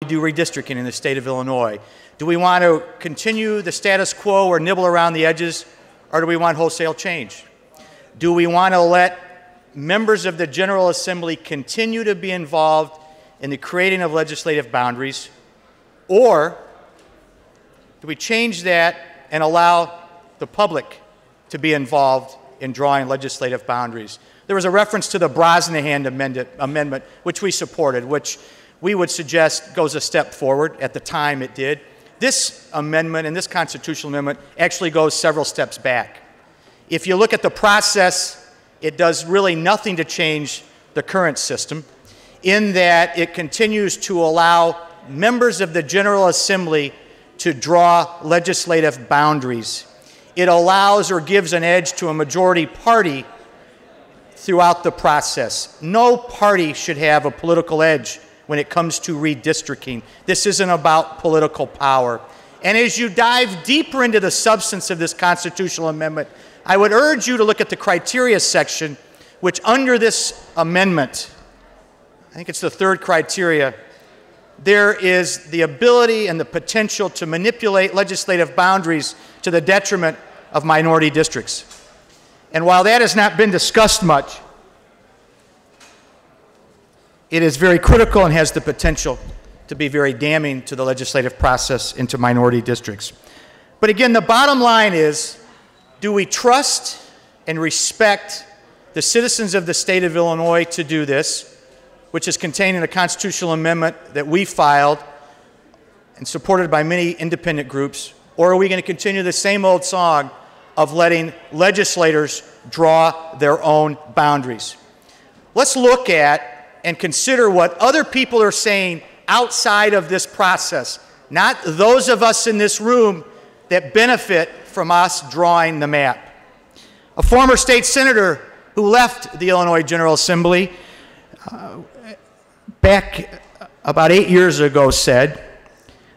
do redistricting in the state of Illinois? Do we want to continue the status quo or nibble around the edges, or do we want wholesale change? Do we want to let members of the General Assembly continue to be involved in the creating of legislative boundaries, or do we change that and allow the public to be involved in drawing legislative boundaries? There was a reference to the Brosnahan amendment, which we supported, which we would suggest goes a step forward. At the time it did. This amendment and this constitutional amendment actually goes several steps back. If you look at the process, it does really nothing to change the current system, in that it continues to allow members of the General Assembly to draw legislative boundaries. It allows or gives an edge to a majority party throughout the process. No party should have a political edge when it comes to redistricting. This isn't about political power. And as you dive deeper into the substance of this constitutional amendment, I would urge you to look at the criteria section, which under this amendment, I think it's the third criteria, there is the ability and the potential to manipulate legislative boundaries to the detriment of minority districts. And while that has not been discussed much, it is very critical and has the potential to be very damning to the legislative process into minority districts. But again, the bottom line is, do we trust and respect the citizens of the state of Illinois to do this, which is contained in a constitutional amendment that we filed and supported by many independent groups, or are we going to continue the same old song of letting legislators draw their own boundaries? Let's look at and consider what other people are saying outside of this process, not those of us in this room that benefit from us drawing the map. A former state senator who left the Illinois General Assembly back about 8 years ago said,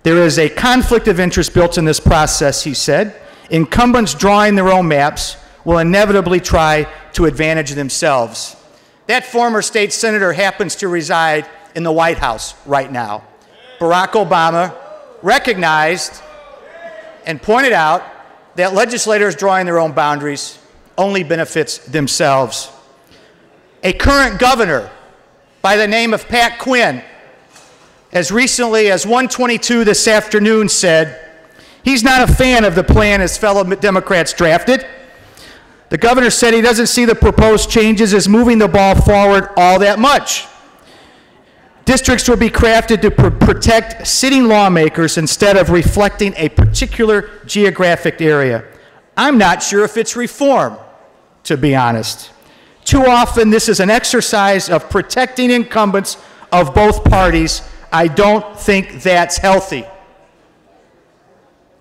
"There is a conflict of interest built in this process," he said. "Incumbents drawing their own maps will inevitably try to advantage themselves." That former state senator happens to reside in the White House right now. Barack Obama recognized and pointed out that legislators drawing their own boundaries only benefits themselves. A current governor by the name of Pat Quinn, as recently as 1:22 this afternoon, said he's not a fan of the plan his fellow Democrats drafted. The governor said he doesn't see the proposed changes as moving the ball forward all that much. Districts will be crafted to protect sitting lawmakers instead of reflecting a particular geographic area. I'm not sure if it's reform, to be honest. Too often, this is an exercise of protecting incumbents of both parties. I don't think that's healthy.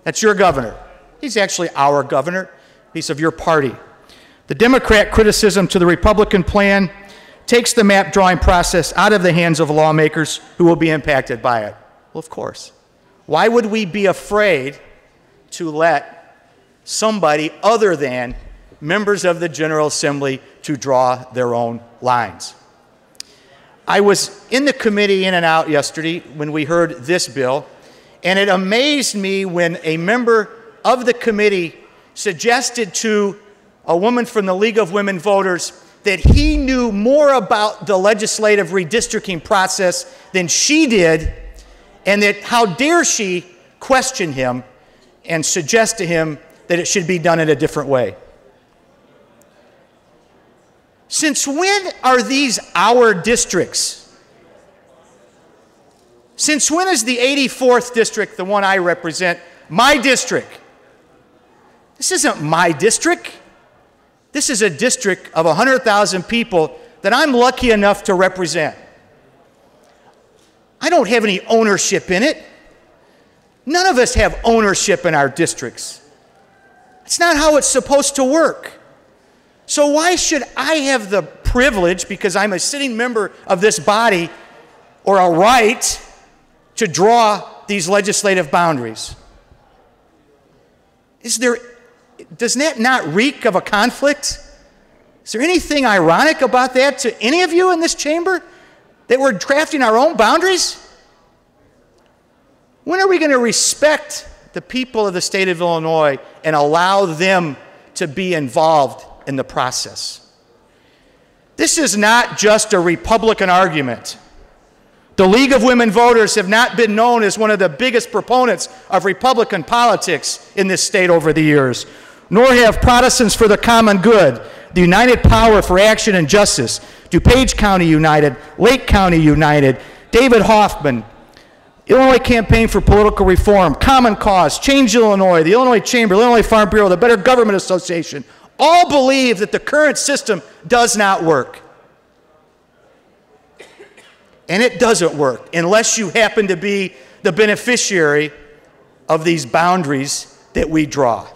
That's your governor. He's actually our governor. He's of your party. The Democrat criticism to the Republican plan takes the map drawing process out of the hands of lawmakers who will be impacted by it. Well, of course. Why would we be afraid to let somebody other than members of the General Assembly to draw their own lines? I was in the committee in and out yesterday when we heard this bill, and it amazed me when a member of the committee suggested to a woman from the League of Women Voters that he knew more about the legislative redistricting process than she did, and that how dare she question him and suggest to him that it should be done in a different way. Since when are these our districts? Since when is the 84th district, the one I represent, my district? This isn't my district. This is a district of 100,000 people that I'm lucky enough to represent. I don't have any ownership in it. None of us have ownership in our districts. It's not how it's supposed to work. So why should I have the privilege, because I'm a sitting member of this body, or a right to draw these legislative boundaries? Does that not reek of a conflict? Is there anything ironic about that to any of you in this chamber, that we're drafting our own boundaries? we going to respect the people of the state of Illinois and allow them to be involved in the process? This is not just a Republican argument. The League of Women Voters have not been known as one of the biggest proponents of Republican politics in this state over the years, nor have Protestants for the Common Good, the United Power for Action and Justice, DuPage County United, Lake County United, David Hoffman, Illinois Campaign for Political Reform, Common Cause, Change Illinois, the Illinois Chamber, the Illinois Farm Bureau, the Better Government Association, all believe that the current system does not work. And it doesn't work unless you happen to be the beneficiary of these boundaries that we draw.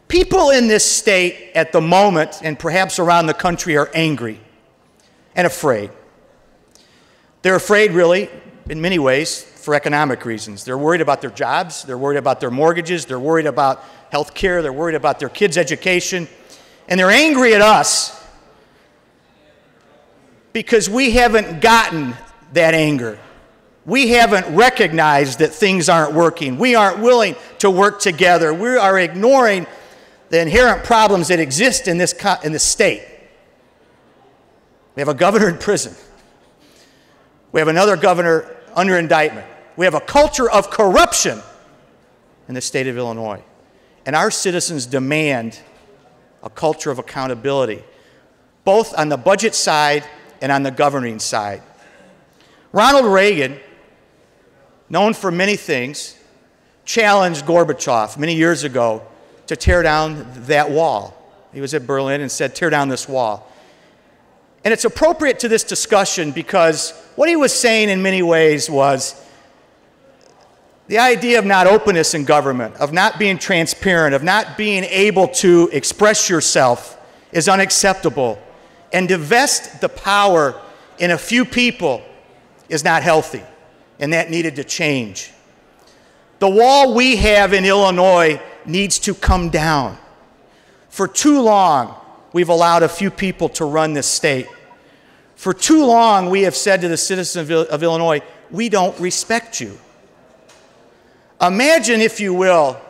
People in this state at the moment, and perhaps around the country, are angry and afraid. They're afraid, really, in many ways, for economic reasons. They're worried about their jobs, they're worried about their mortgages, they're worried about health care, they're worried about their kids' education, and they're angry at us because we haven't gotten that anger. We haven't recognized that things aren't working. We aren't willing to work together. We are ignoring the inherent problems that exist in this state. We have a governor in prison. We have another governor under indictment. We have a culture of corruption in the state of Illinois. And our citizens demand a culture of accountability, both on the budget side and on the governing side. Ronald Reagan, known for many things, challenged Gorbachev many years ago to tear down that wall. He was at Berlin and said, tear down this wall. And it's appropriate to this discussion because what he was saying in many ways was the idea of not openness in government, of not being transparent, of not being able to express yourself is unacceptable. And to vest the power in a few people is not healthy, and that needed to change. The wall we have in Illinois needs to come down. For too long, we've allowed a few people to run this state. For too long, we have said to the citizens of Illinois, we don't respect you. Imagine, if you will,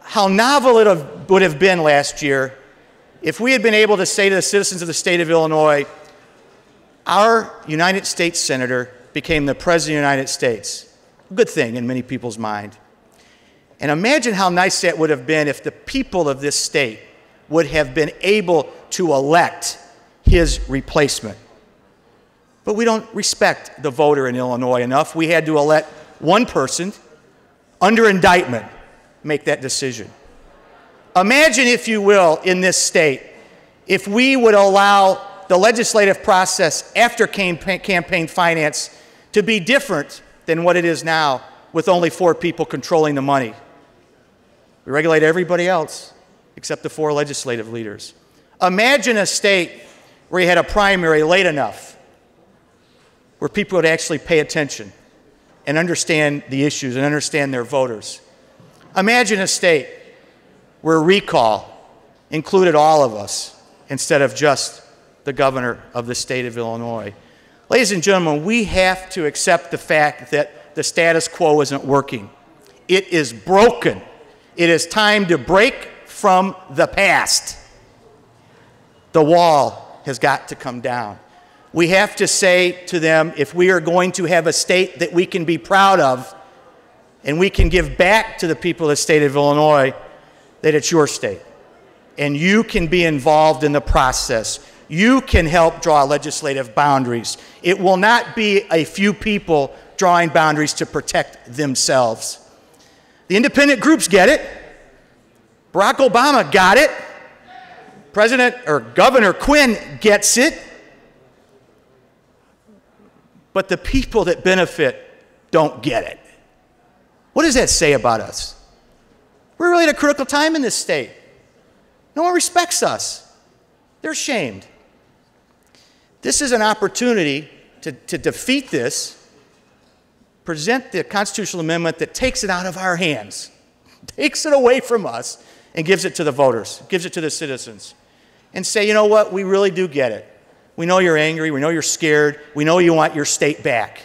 how novel it would have been last year if we had been able to say to the citizens of the state of Illinois, our United States Senator became the President of the United States. A good thing in many people's mind. And imagine how nice that would have been if the people of this state would have been able to elect his replacement. But we don't respect the voter in Illinois enough. We had to elect one person under indictment make that decision. Imagine, if you will, in this state, if we would allow the legislative process after campaign finance to be different than what it is now, with only 4 people controlling the money. We regulate everybody else except the 4 legislative leaders. Imagine a state where you had a primary late enough, where people would actually pay attention and understand the issues and understand their voters. Imagine a state where recall included all of us instead of just the governor of the state of Illinois. Ladies and gentlemen, we have to accept the fact that the status quo isn't working. It is broken. It is time to break from the past. The wall has got to come down. We have to say to them, if we are going to have a state that we can be proud of and we can give back to the people of the state of Illinois, that it's your state. And you can be involved in the process. You can help draw legislative boundaries. It will not be a few people drawing boundaries to protect themselves. The independent groups get it. Barack Obama got it. Governor Quinn gets it. But the people that benefit don't get it. What does that say about us? We're really at a critical time in this state. No one respects us. They're ashamed. This is an opportunity to defeat this, present the constitutional amendment that takes it out of our hands, takes it away from us, and gives it to the voters, gives it to the citizens, and say, you know what, we really do get it. We know you're angry. We know you're scared. We know you want your state back.